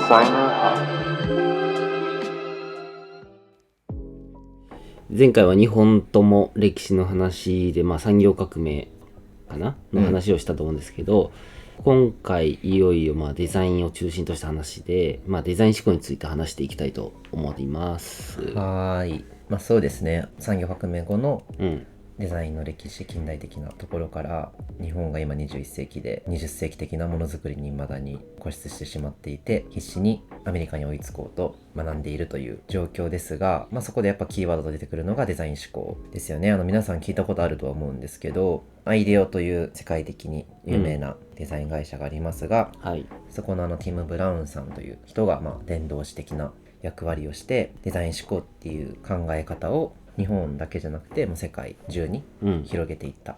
Designer Hub。前回は2本とも歴史の話で、産業革命かなの話をしたと思うんですけど、今回いよいよデザインを中心とした話で、デザイン思考について話していきたいと思います。はい。そうですね。産業革命後のデザインの歴史、近代的なところから日本が今21世紀で20世紀的なものづくりに未だに固執してしまっていて、必死にアメリカに追いつこうと学んでいるという状況ですが、そこでやっぱキーワードと出てくるのがデザイン思考ですよね。皆さん聞いたことあるとは思うんですけど、アイデオという世界的に有名なデザイン会社がありますが、そこのティム・ブラウンさんという人が伝道師的な役割をしてデザイン思考っていう考え方を日本だけじゃなくてもう世界中に広げていったっ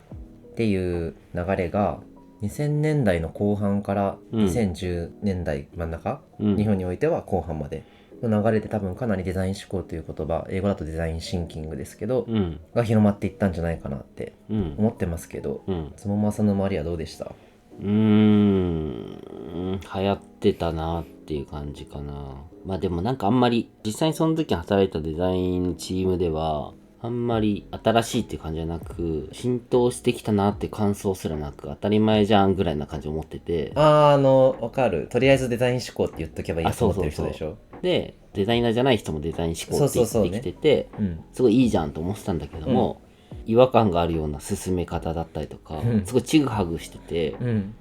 ていう流れが2000年代の後半から2010年代真ん中、日本においては後半までの流れで多分かなりデザイン思考という言葉、英語だとデザインシンキングですけど、が広まっていったんじゃないかなって思ってますけど、つもまさんの周りはどうでした？流行ってたなっていう感じかな。でもあんまり実際にその時働いたデザインチームではあんまり新しいっていう感じじゃなく、浸透してきたなって感想すらなく、当たり前じゃんぐらいな感じを持ってて。わかる。とりあえずデザイン思考って言っとけばいいと思ってる人でしょ。で、デザイナーじゃない人もデザイン思考って言ってきてて、すごいいいじゃんと思ってたんだけども、違和感があるような進め方だったりとか、すごいチグハグしてて、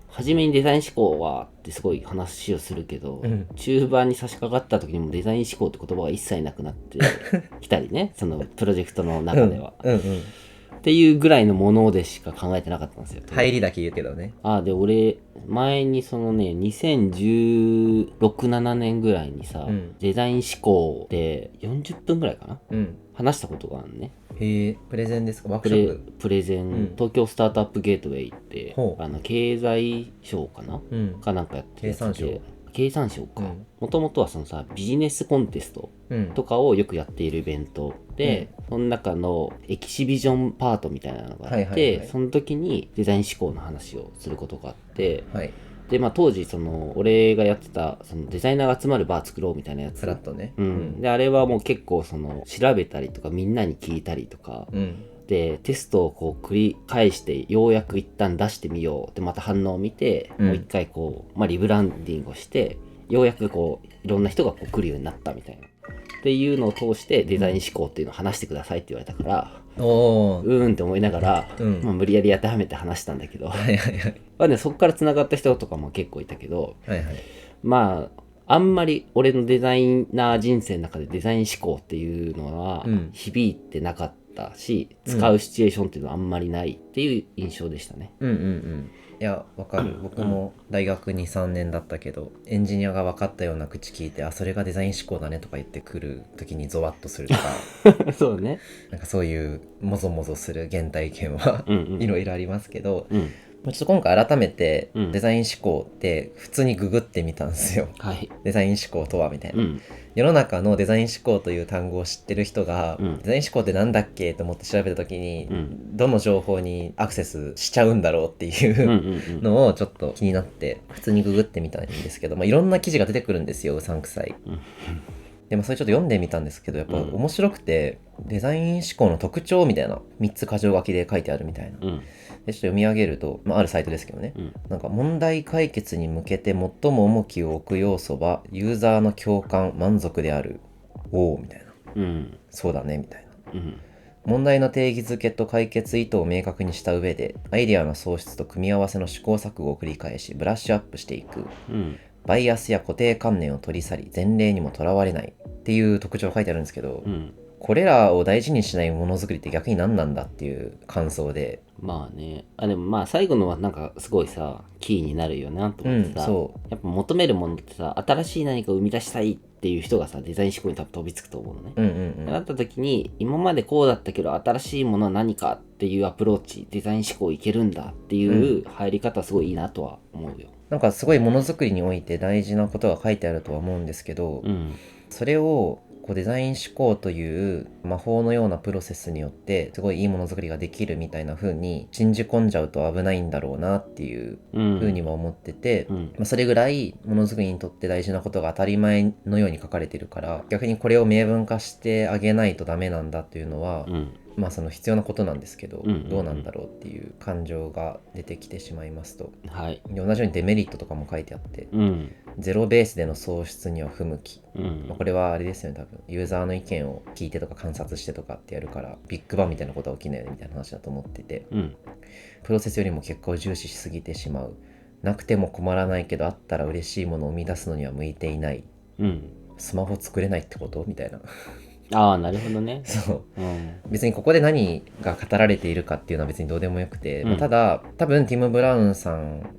初めにデザイン思考はってすごい話をするけど、中盤に差し掛かった時にもデザイン思考って言葉が一切なくなってきたりね、そのプロジェクトの中では。っていうぐらいのものでしか考えてなかったんですよ。入りだけ言うけどね。で、俺、前に2016、7年ぐらいにさ、デザイン思考で40分ぐらいかな、話したことがあるね。へえ、プレゼンですか？ワークショップ？プレゼン、東京スタートアップゲートウェイって、経済省かな、かなんかやってて、経産省か。もともとはそのさ、ビジネスコンテストとかをよくやっているイベントで、その中のエキシビジョンパートみたいなのがあって、その時にデザイン思考の話をすることがあって、で、当時俺がやってたデザイナーが集まるバー作ろうみたいなやつ。フラットね。で、あれはもう結構調べたりとかみんなに聞いたりとか、でテストを繰り返してようやく一旦出してみようでまた反応を見て、もう一回リブランディングをしてようやくいろんな人が来るようになったみたいなっていうのを通してデザイン思考っていうのを話してくださいって言われたから、って思いながら、無理やり当てはめて話したんだけどそこからつながった人とかも結構いたけど、あんまり俺のデザイナー人生の中でデザイン思考っていうのは響いてなかったし、使うシチュエーションっていうのはあんまりないっていう印象でしたね。いや、わかる。僕も大学 2,3 年だったけど、エンジニアが分かったような口聞いて、それがデザイン思考だねとか言ってくる時にゾワッとするとかそうね。そういうもぞもぞする原体験はいろいろありますけど、ちょっと今回改めてデザイン思考って普通にググってみたんですよ。デザイン思考とはみたいな。世の中のデザイン思考という単語を知ってる人が、デザイン思考ってなんだっけと思って調べた時に、どの情報にアクセスしちゃうんだろうっていうのをちょっと気になって普通にググってみたんですけど、いろんな記事が出てくるんですよ、うさんくさい。でもそれちょっと読んでみたんですけど、やっぱ面白くて、デザイン思考の特徴みたいな3つ箇条書きで書いてあるみたいな。でちょっと読み上げると、あるサイトですけどね、問題解決に向けて最も重きを置く要素はユーザーの共感満足である。みたいな、そうだねみたいな、問題の定義づけと解決意図を明確にした上でアイデアの創出と組み合わせの試行錯誤を繰り返しブラッシュアップしていく、バイアスや固定観念を取り去り前例にもとらわれないっていう特徴が書いてあるんですけど、これらを大事にしないものづくりって逆に何なんだっていう感想で。でも最後のはすごいさキーになるよなと思ってさ、やっぱ求めるものってさ、新しい何かを生み出したいっていう人がさデザイン思考に多分飛びつくと思うのね。なった時に今までこうだったけど新しいものは何かっていうアプローチ、デザイン思考いけるんだっていう入り方はすごいいいなとは思うよ。すごいものづくりにおいて大事なことが書いてあるとは思うんですけど、それをこうデザイン思考という魔法のようなプロセスによってすごいいいものづくりができるみたいな風に信じ込んじゃうと危ないんだろうなっていう風にも思ってて、それぐらいものづくりにとって大事なことが当たり前のように書かれてるから、逆にこれを明文化してあげないとダメなんだというのは、まあその必要なことなんですけど、どうなんだろうっていう感情が出てきてしまいますと、はい、同じようにデメリットとかも書いてあって、ゼロベースでの創出には不向き、これはあれですよね、多分ユーザーの意見を聞いてとか観察してとかってやるからビッグバンみたいなことは起きないよねみたいな話だと思ってて、プロセスよりも結果を重視しすぎてしまう、なくても困らないけどあったら嬉しいものを生み出すのには向いていない、スマホ作れないってことみたいなああ、なるほどね。そう、別にここで何が語られているかっていうのは別にどうでもよくて、ただ多分ティム・ブラウンさん、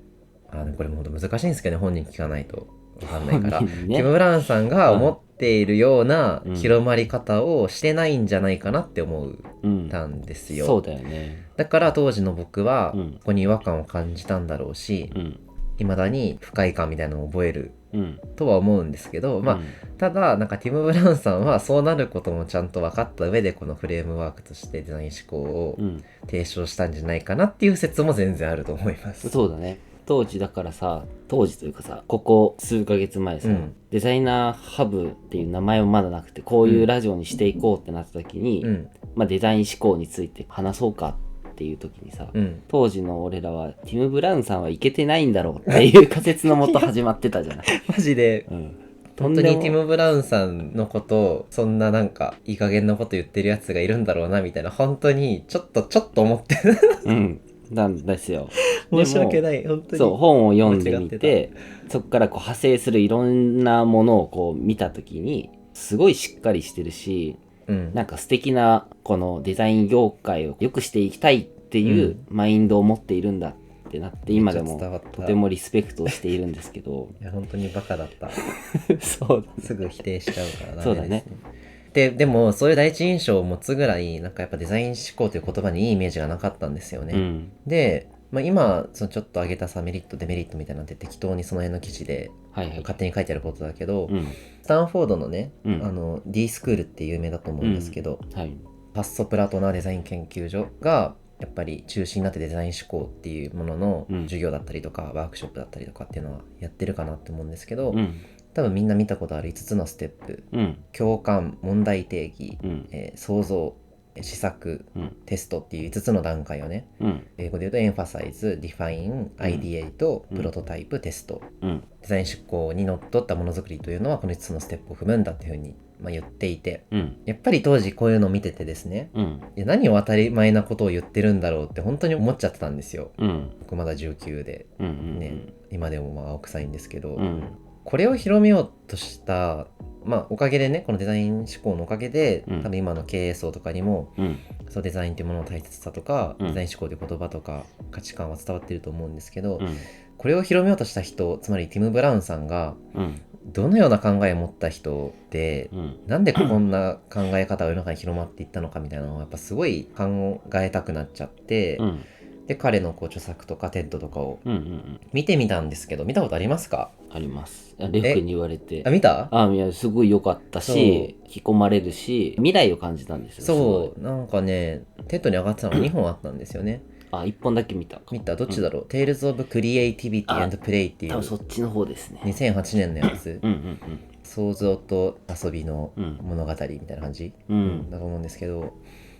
これも難しいんですけどね、本人聞かないと分かんないから、ティム・ブラウンさんが思っているような広まり方をしてないんじゃないかなって思ったんですよ。そうだよね。だから当時の僕はここに違和感を感じたんだろうし、未だに不快感みたいなのを覚えるとは思うんですけど、ただなんかティム・ブラウンさんはそうなることもちゃんと分かった上でこのフレームワークとしてデザイン思考を提唱したんじゃないかなっていう説も全然あると思います。そうだね。当時だからさ、当時というかさ、ここ数ヶ月前さ、デザイナーハブっていう名前もまだなくて、こういうラジオにしていこうってなった時に、デザイン思考について話そうかっていう時にさ、当時の俺らはティム・ブラウンさんはいけてないんだろうっていう仮説のもと始まってたじゃないマジで、本当にティム・ブラウンさんのことをそんななんかいい加減なこと言ってるやつがいるんだろうなみたいな、本当にちょっと思ってるなんですよ。申し訳ない、本当に。そう、本を読んでみて、そこからこう派生するいろんなものをこう見たときに、すごいしっかりしてるし、なんか素敵なこのデザイン業界を良くしていきたいっていうマインドを持っているんだってなって、今でもとてもリスペクトしているんですけど。いや、本当にバカだった。そうだね。すぐ否定しちゃうからダメですね。そうだね。でもそういう第一印象を持つぐらいなんかやっぱデザイン思考という言葉にいいイメージがなかったんですよね。で、今そのちょっと挙げたさメリットデメリットみたいなんて適当にその辺の記事で勝手に書いてあることだけど、スタンフォードのね、D スクールって有名だと思うんですけど、パッソプラトナデザイン研究所がやっぱり中心になってデザイン思考っていうものの授業だったりとか、ワークショップだったりとかっていうのはやってるかなって思うんですけど、多分みんな見たことある5つのステップ、共感、問題定義、想像、試作、テストっていう5つの段階をね、英語で言うとエンファサイズ、ディファイン、アイディエイト、プロトタイプ、テスト、デザイン思考にのっとったものづくりというのはこの5つのステップを踏むんだっていうふうに言っていて、やっぱり当時こういうのを見ててですね、いや何を当たり前なことを言ってるんだろうって本当に思っちゃってたんですよ。僕まだ19で、今でも青臭いんですけど、これを広めようとしたおかげでね、このデザイン思考のおかげで、多分今の経営層とかにも、そうデザインっていうものの大切さとか、デザイン思考という言葉とか価値観は伝わってると思うんですけど、これを広めようとした人、つまりティム・ブラウンさんが、どのような考えを持った人で、なんでこんな考え方が世の中に広まっていったのかみたいなのをやっぱすごい考えたくなっちゃって、で彼の著作とかテッドとかを見てみたんですけど、見たことありますか？あります。レフに言われて。見た？いやすごい良かったし、引き込まれるし、未来を感じたんですよ。そうなんかね、テッドに上がってたのが2本あったんですよね。1本だけ見た。どっちだろう、Tales of Creativity and Play っていう、多分そっちの方ですね。2008年のやつ。想像と遊びの物語みたいな感じ、だと思うんですけど、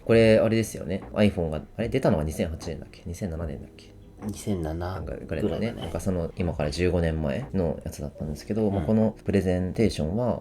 これあれですよね、 iPhone が出たのは2008年だっけ2007年だっけ2007ぐらいだね。なんかその今から15年前のやつだったんですけど、このプレゼンテーションは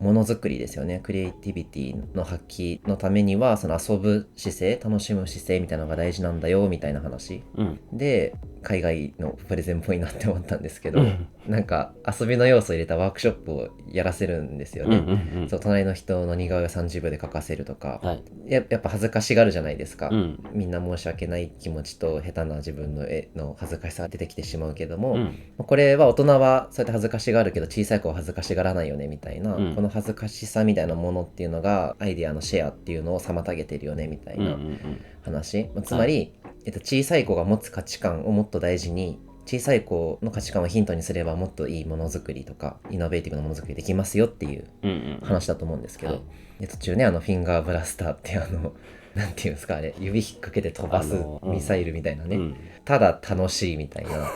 ものづくりですよね。クリエイティビティの発揮のためにはその遊ぶ姿勢、楽しむ姿勢みたいなのが大事なんだよみたいな話、で海外のプレゼンっぽいなって思ったんですけど、なんか遊びの要素を入れたワークショップをやらせるんですよね。そう隣の人の似顔絵を30秒で描かせるとか、やっぱ恥ずかしがるじゃないですか、みんな申し訳ない気持ちと下手な自分の絵の恥ずかしさが出てきてしまうけども、これは大人はそうやって恥ずかしがるけど小さい子は恥ずかしがらないよねみたいな、この恥ずかしさみたいなものっていうのがアイデアのシェアっていうのを妨げてるよねみたいな話、つまり、小さい子が持つ価値観をもっと大事に小さい子の価値観をヒントにすればもっといいものづくりとかイノベーティブなものづくりできますよっていう話だと思うんですけど、で途中ねフィンガーブラスターってなんていうんですか、あれ指引っ掛けて飛ばすミサイルみたいなね、ただ楽しいみたいな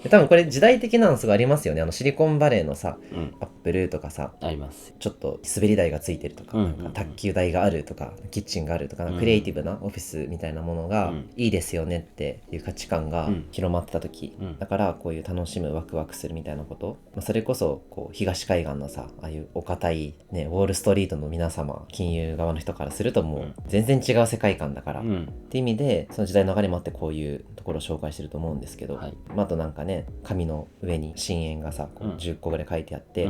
で多分これ時代的なのすごいありますよね。シリコンバレーのさ、アップルとかさ、あります。ちょっと滑り台がついてるとか、なんか卓球台があるとかキッチンがあるとか、クリエイティブなオフィスみたいなものがいいですよねっていう価値観が広まってた時、だからこういう楽しむワクワクするみたいなこと、それこそこう東海岸のさ、ああいうお堅いねウォールストリートの皆様、金融側の人からするともう全然違う世界観だから、って意味でその時代の流れもあってこういうところを紹介してると思うんですけど、あとなんかね、紙の上に深淵がさこう10個ぐらい書いてあって、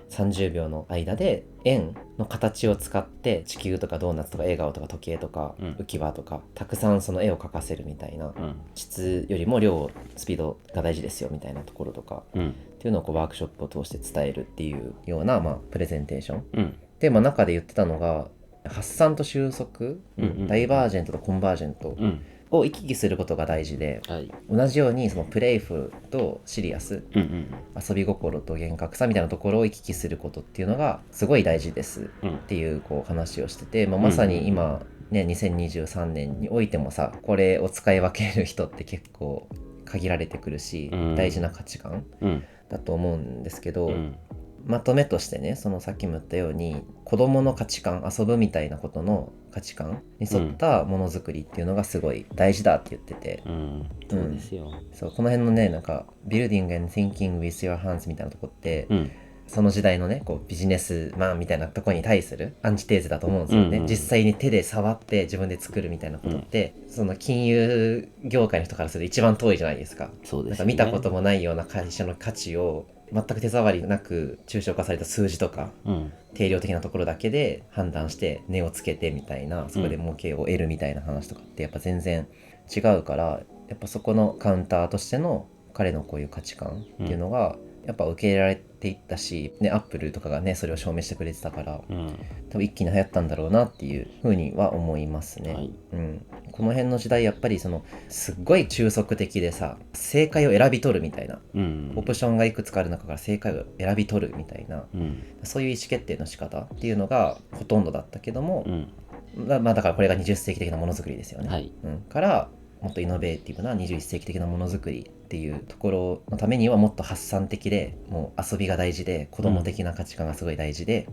30秒の間で円の形を使って地球とかドーナツとか笑顔とか時計とか浮き輪とかたくさんその絵を描かせるみたいな、質よりも量スピードが大事ですよみたいなところとか、っていうのをこうワークショップを通して伝えるっていうような、プレゼンテーション、で、中で言ってたのが発散と収束、ダイバージェントとコンバージェント、を行き来することが大事で、同じようにそのプレイフルとシリアス、遊び心と厳格さみたいなところを行き来することっていうのがすごい大事ですっていうこう話をしてて、まさに今ね2023年においてもさ、これを使い分ける人って結構限られてくるし、大事な価値観だと思うんですけど、まとめとしてね、そのさっきも言ったように子供の価値観、遊ぶみたいなことの価値観に沿ったものづくりっていうのがすごい大事だって言ってて、そうですよ。そう、この辺のね、なんか Building and Thinking with your hands みたいなとこって、その時代のねこうビジネスマンみたいなとこに対するアンチテーゼだと思うんですよね、実際に手で触って自分で作るみたいなことって、その金融業界の人からすると一番遠いじゃないですか。そうですね。なんか見たこともないような会社の価値を全く手触りなく抽象化された数字とか、定量的なところだけで判断して値をつけてみたいな、そこで儲けを得るみたいな話とかってやっぱ全然違うから、やっぱそこのカウンターとしての彼のこういう価値観っていうのがやっぱ受け入れられていったし、ね、アップルとかがねそれを証明してくれてたから、多分一気に流行ったんだろうなっていうふうには思いますね、この辺の時代やっぱりそのすっごい中速的でさ、正解を選び取るみたいな、オプションがいくつかある中から正解を選び取るみたいな、そういう意思決定の仕方っていうのがほとんどだったけども、だからこれが20世紀的なものづくりですよね、からもっとイノベーティブな21世紀的なものづくりっていうところのためにはもっと発散的で、もう遊びが大事で子供的な価値観がすごい大事で、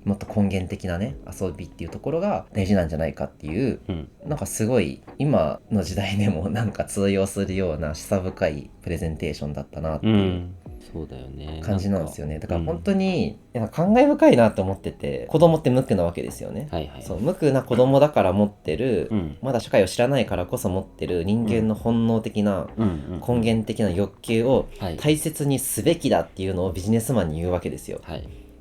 もっと根源的なね遊びっていうところが大事なんじゃないかっていう、なんかすごい今の時代でもなんか通用するような示唆深いプレゼンテーションだったなっていうそうだよね、感じなんですよね。だから本当に感慨深いなと思ってて、子供って無垢なわけですよね、そう無垢な子供だから持ってる、まだ社会を知らないからこそ持ってる人間の本能的な、根源的な欲求を大切にすべきだっていうのをビジネスマンに言うわけですよ、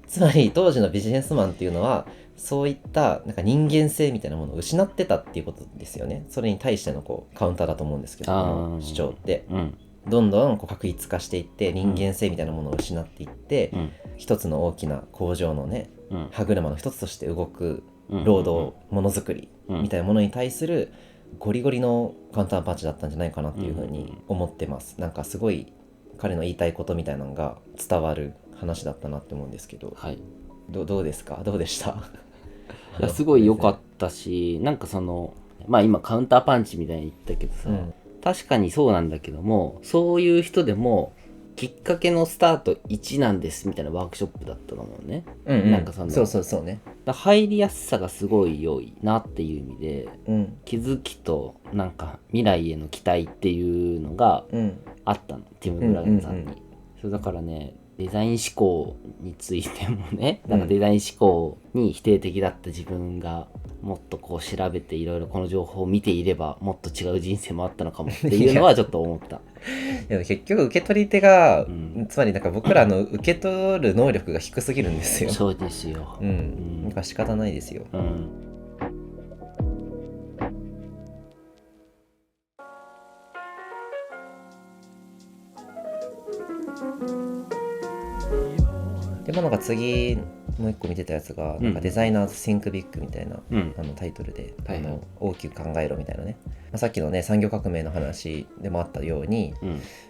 つまり当時のビジネスマンっていうのはそういったなんか人間性みたいなものを失ってたっていうことですよね。それに対してのこうカウンターだと思うんですけど、この主張って、どんどんこう確一化していって人間性みたいなものを失っていって、一つの大きな工場のね、歯車の一つとして動く労働ものづくりみたいなものに対するゴリゴリのカウンターパンチだったんじゃないかなっていうふうに思ってます。なんかすごい彼の言いたいことみたいなのが伝わる話だったなって思うんですけど、どうですか？どうでした？いやすごい良かったし、なんかその今カウンターパンチみたいに言ったけどさ、確かにそうなんだけども、そういう人でもきっかけのスタート1なんですみたいなワークショップだったと思うね、なんかそのそうね、入りやすさがすごい良いなっていう意味で、気づきとなんか未来への期待っていうのがあったの、ティム・ブラゲンさんに、そうだからね、デザイン思考についてもね、なんかデザイン思考に否定的だった自分がもっとこう調べていろいろこの情報を見ていればもっと違う人生もあったのかもっていうのはちょっと思ったでも結局受け取り手が、つまりなんか僕らの受け取る能力が低すぎるんですよ。そうですよ、なんか仕方ないですよ、でなんか次もう一個見てたやつがなんかデザイナーズ・シンク・ビッグみたいな、タイトルで、大きく考えろみたいなね、さっきのね産業革命の話でもあったように、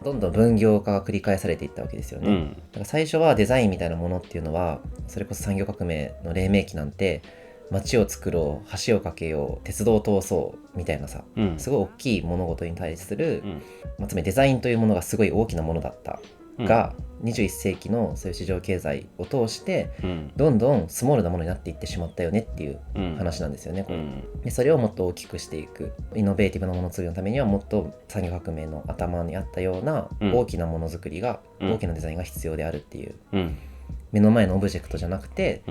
どんどん分業化が繰り返されていったわけですよね、だから最初はデザインみたいなものっていうのはそれこそ産業革命の黎明期なんて街を作ろう、橋を架けよう、鉄道を通そうみたいなさ、すごい大きい物事に対する、つまりデザインというものがすごい大きなものだったが、21世紀のそういう市場経済を通して、どんどんスモールなものになっていってしまったよねっていう話なんですよね、これ。でそれをもっと大きくしていく、イノベーティブなものづくりのためにはもっと産業革命の頭にあったような大きなものづくりが、大きなデザインが必要であるっていう、目の前のオブジェクトじゃなくて、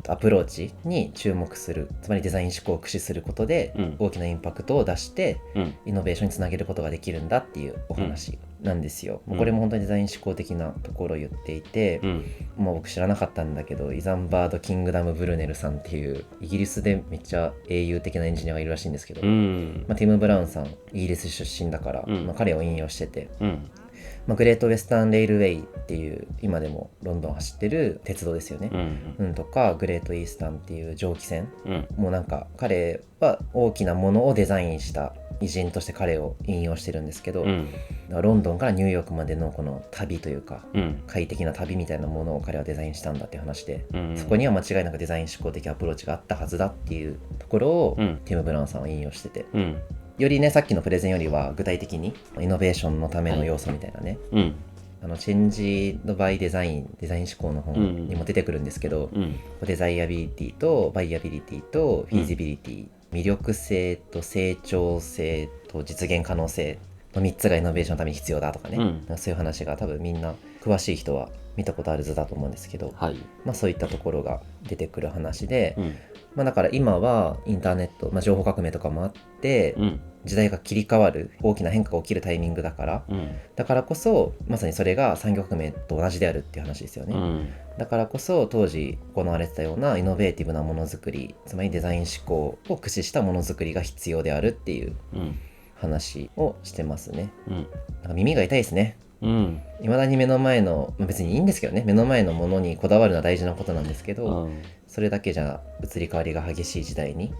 アプローチに注目する、つまりデザイン思考を駆使することで、大きなインパクトを出して、イノベーションにつなげることができるんだっていうお話なんですよ、これも本当にデザイン思考的なところを言っていて、もう僕知らなかったんだけど、イザンバード・キングダム・ブルネルさんっていうイギリスでめっちゃ英雄的なエンジニアがいるらしいんですけど、ティム・ブラウンさんイギリス出身だから、彼を引用してて、グレートウェスタンレイルウェイっていう今でもロンドン走ってる鉄道ですよね、とかグレートイースタンっていう蒸気船、もうなんか彼は大きなものをデザインした偉人として彼を引用してるんですけど、ロンドンからニューヨークまでのこの旅というか、快適な旅みたいなものを彼はデザインしたんだっていう話で、そこには間違いなくデザイン思考的アプローチがあったはずだっていうところを、ティム・ブラウンさんは引用してて、よりねさっきのプレゼンよりは具体的にイノベーションのための要素みたいなね、チェンジドバイデザイン思考の本にも出てくるんですけど、デザイアビリティとバイアビリティとフィージビリティ、魅力性と成長性と実現可能性の3つがイノベーションのために必要だとかね、そういう話が多分みんな詳しい人は見たことある図だと思うんですけど、そういったところが出てくる話で、だから今はインターネット、情報革命とかもあって、時代が切り替わる大きな変化が起きるタイミングだから、だからこそまさにそれが産業革命と同じであるっていう話ですよね、だからこそ当時行われてたようなイノベーティブなものづくり、つまりデザイン思考を駆使したものづくりが必要であるっていう話をしてますね、なんか耳が痛いですね。未だに目の前の、別にいいんですけどね、目の前のものにこだわるのは大事なことなんですけど、それだけじゃ移り変わりが激しい時代に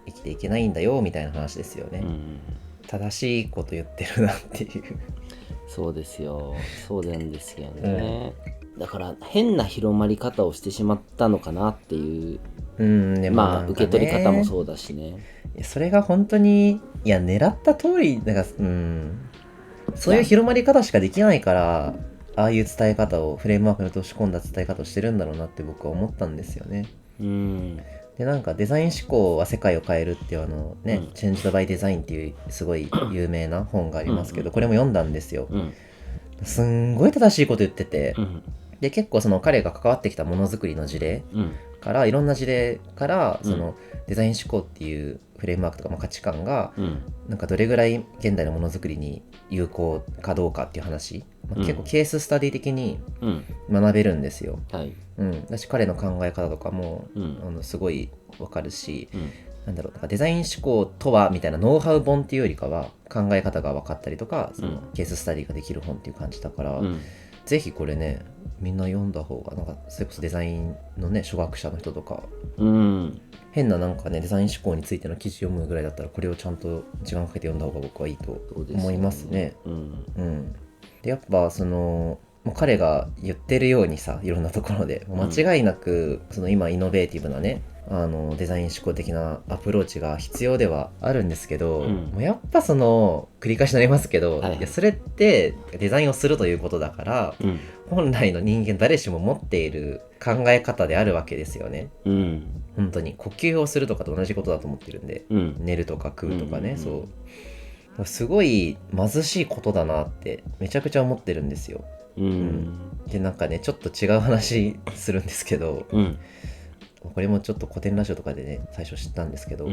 生きていけないんだよみたいな話ですよね、正しいこと言ってるなっていうそうですよ、そうなんですよね、だから変な広まり方をしてしまったのかなっていう、でもなんかね、受け取り方もそうだしね、それが本当に狙った通りなんか、そういう広まり方しかできないから、ああいう伝え方をフレームワークに落とし込んだ伝え方をしてるんだろうなって僕は思ったんですよね。でなんかデザイン思考は世界を変えるっていうチェンジドバイデザインっていうすごい有名な本がありますけど、これも読んだんですよ、すんごい正しいこと言ってて、で結構その彼が関わってきたものづくりの事例から、いろんな事例からそのデザイン思考っていうフレームワークとか価値観がなんかどれぐらい現代のものづくりに有効かどうかっていう話、結構ケーススタディ的に学べるんですよ、だし彼の考え方とかもすごいわかるし、なんだろう、デザイン思考とはみたいなノウハウ本っていうよりかは考え方が分かったりとか、そのケーススタディができる本っていう感じだから、ぜひこれねみんな読んだ方が、なんかそれこそデザインのね初学者の人とか、変ななんかねデザイン思考についての記事読むぐらいだったら、これをちゃんと時間かけて読んだ方が僕はいいと思いますね。でやっぱその彼が言ってるようにさ、いろんなところで間違いなくその今イノベーティブなねデザイン思考的なアプローチが必要ではあるんですけど、もうやっぱその繰り返しになりますけど、いやそれってデザインをするということだから、本来の人間誰しも持っている考え方であるわけですよね、本当に呼吸をするとかと同じことだと思ってるんで、寝るとか食うとかね、そうすごい貧しいことだなってめちゃくちゃ思ってるんですよ、でなんかねちょっと違う話するんですけど、これもちょっと古典ラジオとかでね最初知ったんですけど、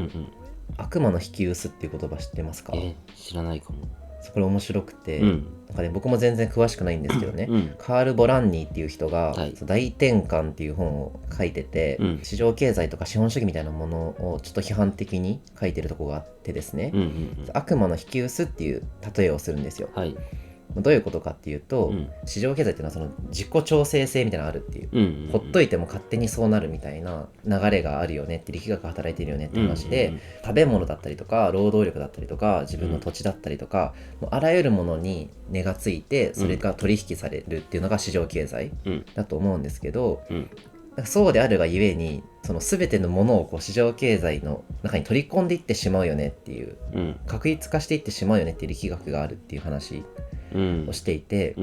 悪魔の引き薄っていう言葉知ってますか？知らないかも。これ面白くて、なんかね僕も全然詳しくないんですけどね、カール・ボランニーっていう人が、大転換っていう本を書いてて、市場経済とか資本主義みたいなものをちょっと批判的に書いてるとこがあってですね、悪魔の引き薄っていう例えをするんですよ、どういうことかっていうと、市場経済っていうのはその自己調整性みたいなのがあるっていう、ほっといても勝手にそうなるみたいな流れがあるよねって、力学が働いているよねって話で、食べ物だったりとか労働力だったりとか自分の土地だったりとか、もうあらゆるものに値がついてそれが取引されるっていうのが市場経済だと思うんですけど、そうであるがゆえにその全てのものをこう市場経済の中に取り込んでいってしまうよねっていう、確一化していってしまうよねっていう力学があるっていう話をしていて、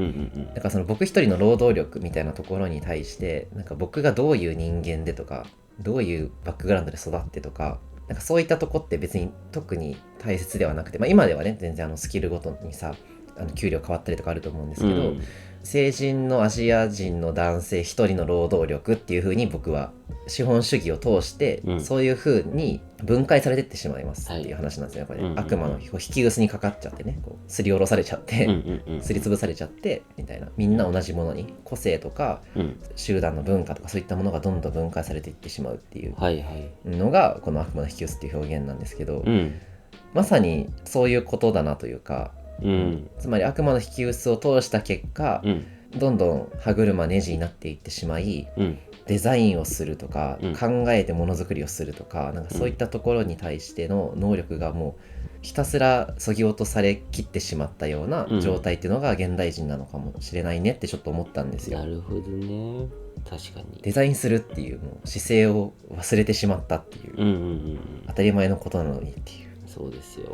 だからその僕一人の労働力みたいなところに対してなんか僕がどういう人間でとかどういうバックグラウンドで育ってとか、なんかそういったとこって別に特に大切ではなくて、今ではね全然スキルごとにさ給料変わったりとかあると思うんですけど、成人のアジア人の男性一人の労働力っていう風に僕は資本主義を通して、そういう風に分解されてってしまいますっていう話なんですよ。これ、悪魔の引き癖にかかっちゃってね、こうすりおろされちゃって、すりつぶされちゃってみたいな、みんな同じものに個性とか、集団の文化とかそういったものがどんどん分解されていってしまうっていうのがこの悪魔の引き寄せっていう表現なんですけど、まさにそういうことだなというか、つまり悪魔の引き薄を通した結果、どんどん歯車ネジになっていってしまい、デザインをするとか、考えてものづくりをするとか、なんかそういったところに対しての能力がもうひたすら削ぎ落とされきってしまったような状態っていうのが現代人なのかもしれないねってちょっと思ったんですよ。なるほどね。確かにデザインするっていうもう姿勢を忘れてしまったっていう、当たり前のことなのにっていう。そうですよ。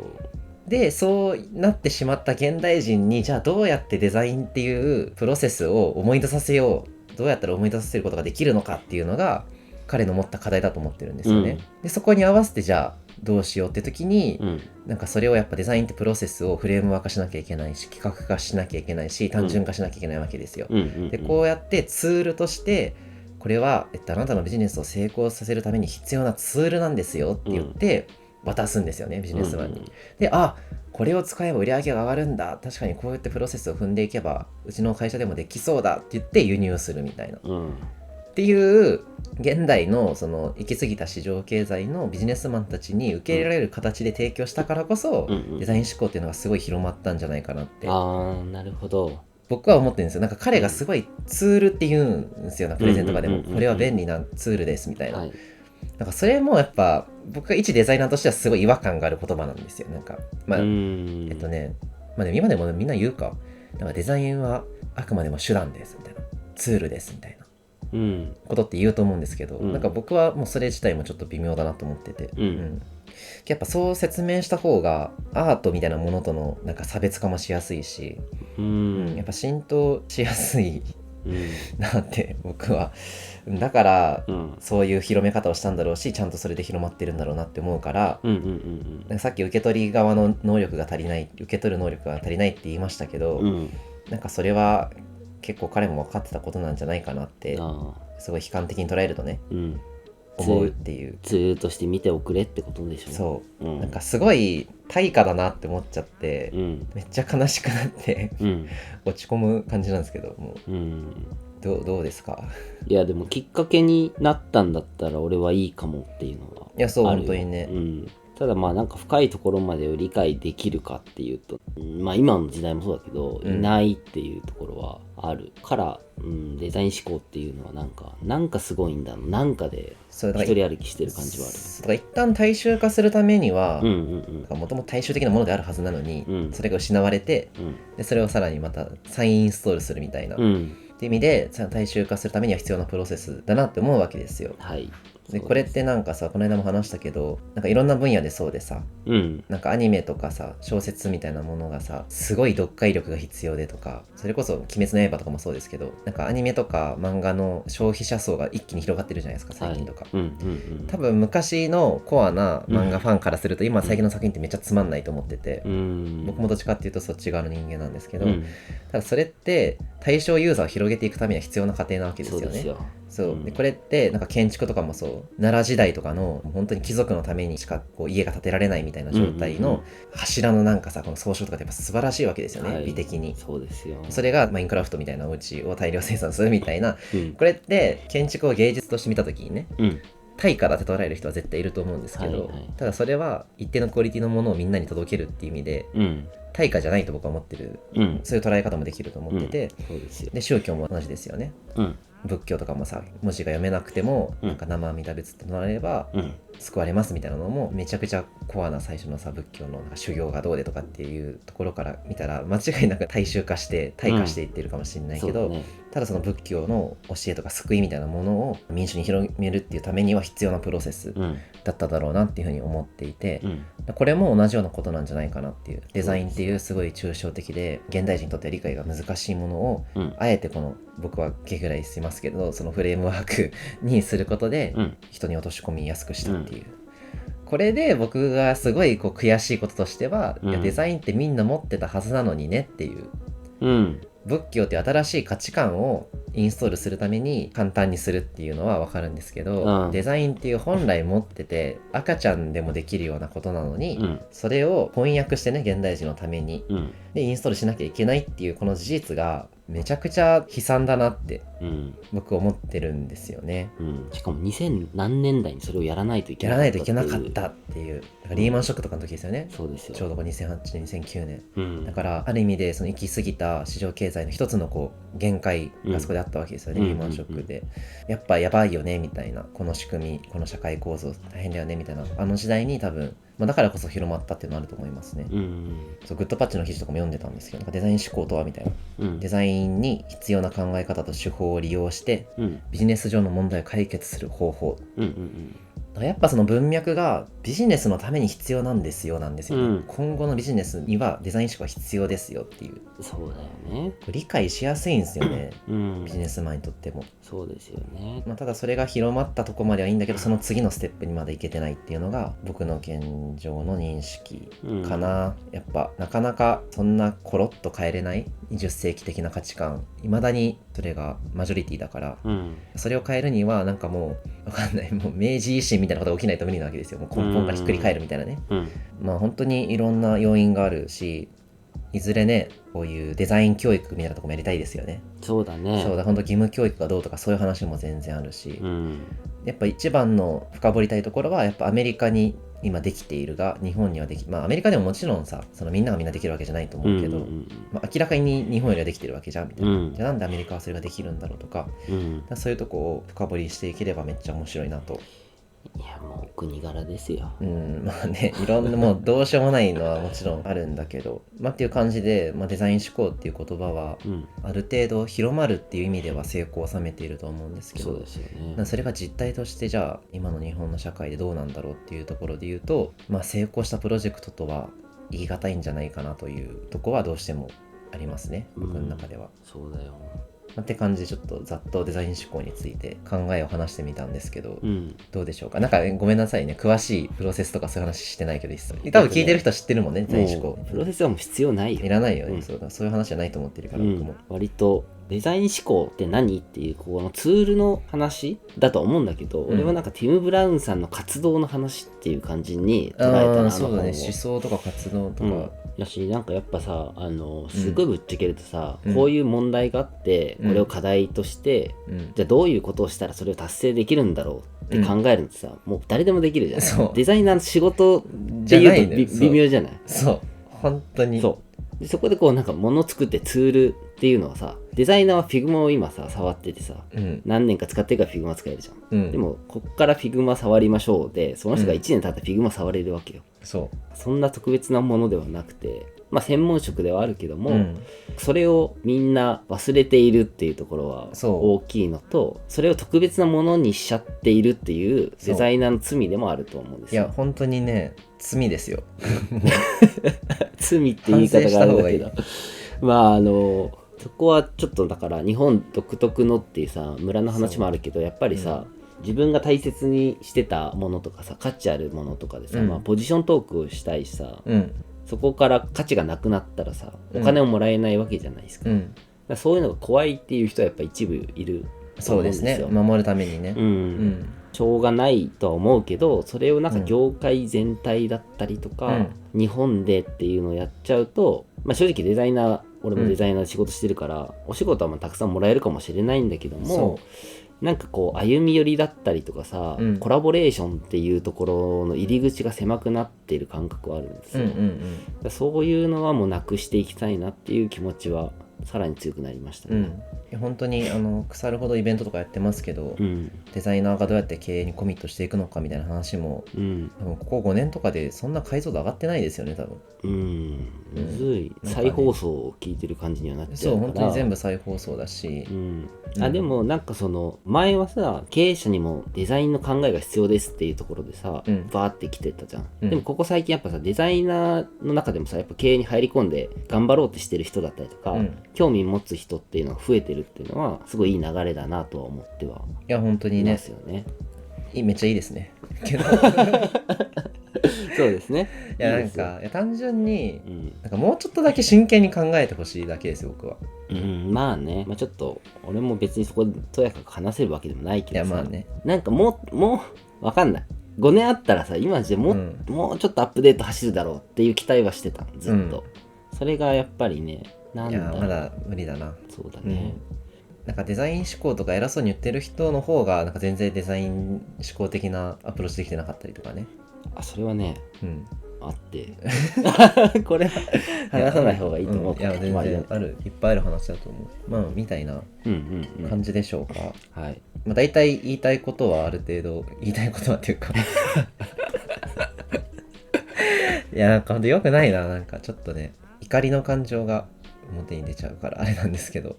でそうなってしまった現代人に、じゃあどうやってデザインっていうプロセスを思い出させよう、どうやったら思い出させることができるのかっていうのが彼の持った課題だと思ってるんですよね、でそこに合わせてじゃあどうしようって時に、なんかそれをやっぱデザインってプロセスをフレームワーク化しなきゃいけないし、企画化しなきゃいけないし、単純化しなきゃいけないわけですよ、でこうやってツールとしてこれは、あなたのビジネスを成功させるために必要なツールなんですよって言って渡すんですよね、ビジネスマンに。で、これを使えば売り上げが上がるんだ、確かにこうやってプロセスを踏んでいけばうちの会社でもできそうだって言って輸入するみたいな、っていう現代のその行き過ぎた市場経済のビジネスマンたちに受け入れられる形で提供したからこそ、デザイン思考っていうのがすごい広まったんじゃないかなって。なるほど。僕は思ってるんですよ。なんか彼がすごいツールって言うんですよ、プレゼントとかでも、これは便利なツールですみたいな。なんかそれもやっぱ僕が一デザイナーとしてはすごい違和感がある言葉なんですよ。なんか今でもみんな言うか、なんかデザインはあくまでも手段ですみたいな、ツールですみたいなことって言うと思うんですけど、なんか僕はもうそれ自体もちょっと微妙だなと思ってて、やっぱそう説明した方がアートみたいなものとのなんか差別化もしやすいし、やっぱ浸透しやすいなって僕は。だから、そういう広め方をしたんだろうし、ちゃんとそれで広まってるんだろうなって思うから、さっき受け取り側の能力が足りない、受け取る能力が足りないって言いましたけど、なんかそれは結構彼も分かってたことなんじゃないかなって、すごい悲観的に捉えるとね、思うっていう。ツールとして見ておくれってことでしょうね。そう、なんかすごい対価だなって思っちゃって、めっちゃ悲しくなって落ち込む感じなんですけども、どうですか？いやでもきっかけになったんだったら俺はいいかもっていうのはあるよ。いやそう本当にね、ただなんか深いところまでを理解できるかっていうと、今の時代もそうだけど、いないっていうところはあるから、デザイン思考っていうのはなんかすごいんだ、なんかで一人歩きしてる感じはある。だから一旦大衆化するためにはもともと大衆的なものであるはずなのに、それが失われて、でそれをさらにまた再インストールするみたいな、っていう意味で大衆化するためには必要なプロセスだなって思うわけですよ。でこれってなんかさ、この間も話したけど、なんかいろんな分野でそうでさ、なんかアニメとかさ小説みたいなものがさ、すごい読解力が必要でとか、それこそ鬼滅の刃とかもそうですけど、なんかアニメとか漫画の消費者層が一気に広がってるじゃないですか最近とか、多分昔のコアな漫画ファンからすると、今最近の作品ってめっちゃつまんないと思ってて、僕もどっちかっていうとそっち側の人間なんですけど、ただそれって対象ユーザーを広げていくためには必要な過程なわけですよね。そうでこれってなんか建築とかもそう、奈良時代とかの本当に貴族のためにしかこう家が建てられないみたいな状態の柱のなんかさ、この装飾とかってやっぱ素晴らしいわけですよね、美的に。そうですよ。それがマインクラフトみたいなお家を大量生産するみたいな、これって建築を芸術として見た時にね、対価だって捉える人は絶対いると思うんですけど、ただそれは一定のクオリティのものをみんなに届けるっていう意味で、対価じゃないと僕は思ってる、そういう捉え方もできると思ってて、そうですよ。で宗教も同じですよね。仏教とかもさ、文字が読めなくても、なんか生阿弥陀仏って唱えれば救われますみたいなのも、めちゃくちゃコアな最初のさ、仏教のなんか修行がどうでとかっていうところから見たら、間違いなく大衆化して退化していってるかもしれないけど、ただその仏教の教えとか救いみたいなものを民主に広めるっていうためには必要なプロセスだっただろうなっていうふうに思っていて、これも同じようなことなんじゃないかなっていう。デザインっていうすごい抽象的で現代人にとっては理解が難しいものを、あえてこの僕は毛ぐらいしますけど、そのフレームワークにすることで人に落とし込みやすくしたっていう、これで僕がすごいこう悔しいこととしては、いやデザインってみんな持ってたはずなのにねっていう、仏教って新しい価値観をインストールするために簡単にするっていうのは分かるんですけど、デザインっていう本来持ってて赤ちゃんでもできるようなことなのに、それを翻訳してね、現代人のために、でインストールしなきゃいけないっていうこの事実がめちゃくちゃ悲惨だなって僕思ってるんですよね。しかも2000何年代にそれをやらないといけなかったっていう、だからリーマンショックとかの時ですよね。そうですよ。ちょうど2008年2009年、だからある意味でその行き過ぎた市場経済の一つのこう限界がそこであったわけですよね、リーマンショックで。やっぱやばいよねみたいな、この仕組み、この社会構造大変だよねみたいな、あの時代に多分だからこそ広まったっていうのあると思いますね。そうグッドパッチの記事とかも読んでたんですけど、なんかデザイン思考とはみたいな、デザインに必要な考え方と手法を利用して、ビジネス上の問題を解決する方法、やっぱその文脈がビジネスのために必要なんですよね、今後のビジネスにはデザイン思考が必要ですよっていう。そうだよね。理解しやすいんですよね、ビジネスマンにとっても。そうですよね。ただそれが広まったとこまではいいんだけど、その次のステップにまだいけてないっていうのが僕の現状の認識かな。やっぱなかなかそんなコロッと変えれない20世紀的な価値観、いまだにそれがマジョリティだから、それを変えるにはなんかもう分かんない、もう明治維新みたいなことが起きないと無理なわけですよ。もう根本からひっくり返るみたいなね。本当にいろんな要因があるし、いずれね、こういうデザイン教育みたいなとこもやりたいですよね。そうだね。そうだ、本当義務教育がどうとかそういう話も全然あるし、やっぱ一番の深掘りたいところはやっぱアメリカに今できているが日本にはでき、アメリカでももちろんさ、そのみんながみんなできるわけじゃないと思うけど、明らかに日本よりはできてるわけじゃんみたいな、じゃあなんでアメリカはそれができるんだろうとか、そういうとこを深掘りしていければめっちゃ面白いなと。いやもう国柄ですよ。いろんなもうどうしようもないのはもちろんあるんだけど、っていう感じで、デザイン思考っていう言葉は、ある程度広まるっていう意味では成功を収めていると思うんですけど、そうですよね。それが実態としてじゃあ今の日本の社会でどうなんだろうっていうところで言うと、成功したプロジェクトとは言い難いんじゃないかなというとこはどうしてもありますね、僕の中では。そうだよ。って感じでちょっとざっとデザイン思考について考えを話してみたんですけど、どうでしょうか。なんかごめんなさいね、詳しいプロセスとかそういう話してないけど、多分聞いてる人は知ってるもんね、デザイン思考。プロセスはもう必要ないよ。いらないよね、そういう話じゃないと思ってるから、僕も。割とデザイン思考って何っていうこのツールの話だと思うんだけど、俺はなんかティム・ブラウンさんの活動の話っていう感じに捉えたな。そうだね、思想とか活動とか、だし、なんかやっぱさ、すごいぶっちゃけるとさ、こういう問題があってこれを課題として、じゃあどういうことをしたらそれを達成できるんだろうって考えるのってさ、もう誰でもできるじゃん。デザイナーの仕事っていうと微妙じゃない。そう本当にでそこでこうなんか物を作ってツールっていうのはさ、デザイナーは Figma を今さ触っててさ、何年か使ってるから Figma 使えるじゃん、でもこっから Figma 触りましょうで、その人が1年経ったら Figma 触れるわけよ。そんな特別なものではなくて、専門職ではあるけども、それをみんな忘れているっていうところは大きいのと、それを特別なものにしちゃっているっていうデザイナーの罪でもあると思うんですよ。いや本当にね、罪ですよ罪って言い方があるんだけどそこはちょっとだから日本独特のっていうさ、村の話もあるけど、やっぱりさ、自分が大切にしてたものとかさ、価値あるものとかでさ、ポジショントークをしたいしさ、そこから価値がなくなったらさ、お金をもらえないわけじゃないですか。だからそういうのが怖いっていう人はやっぱ一部いると思うんですよ。そうですね、守るためにね。しょうがないとは思うけど、それをなんか業界全体だったりとか、日本でっていうのをやっちゃうと、正直デザイナー、俺もデザイナーで仕事してるから、お仕事はたくさんもらえるかもしれないんだけども、なんかこう歩み寄りだったりとかさ、コラボレーションっていうところの入り口が狭くなってる感覚はあるんですよ、そういうのはもうなくしていきたいなっていう気持ちはさらに強くなりましたね。本当に腐るほどイベントとかやってますけど、デザイナーがどうやって経営にコミットしていくのかみたいな話も、多分ここ5年とかでそんな解像度上がってないですよね、多分。むずい、再放送を聞いてる感じにはなっちゃうから。そう、本当に全部再放送だし、でもなんかその前はさ、経営者にもデザインの考えが必要ですっていうところでさ、バーって来てたじゃん、でもここ最近やっぱさ、デザイナーの中でもさ、やっぱ経営に入り込んで頑張ろうってしてる人だったりとか、興味持つ人っていうのが増えてるっていうのはすごいいい流れだなとは思っては、いや本当にね、ますよね。めっちゃいいですねけどそうですね。いやなんか単純に、なんかもうちょっとだけ真剣に考えてほしいだけですよ、僕は。まあね、ちょっと俺も別にそこでとやかく話せるわけでもないけどさ、いやまあね、なんかもうわかんない、5年あったらさ、今じゃもうちょっとアップデート走るだろうっていう期待はしてた、ずっと、それがやっぱりね、なんだろう、いやまだ無理だな。そうだね、なんかデザイン思考とか偉そうに言ってる人の方がなんか全然デザイン思考的なアプローチできてなかったりとかね。それはね、あってこれは話さない方がいいと思う、いや全然ある、いっぱいある話だと思う、みたいな感じでしょうか。はい。大体言いたいことはある程度言いたいことはっていうかいやなんかほんとよくないな、なんかちょっとね、怒りの感情が表に出ちゃうからあれなんですけど、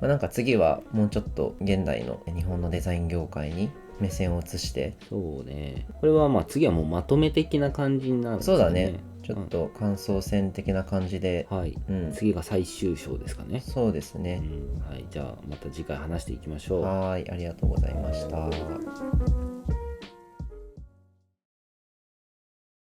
なんか次はもうちょっと現代の日本のデザイン業界に目線を移して、そうね、これは次はもうまとめ的な感じになるんですね。そうだね、ちょっと感想戦的な感じで、次が最終章ですかね。そうですね、はい、じゃあまた次回話していきましょう。はい、ありがとうございました。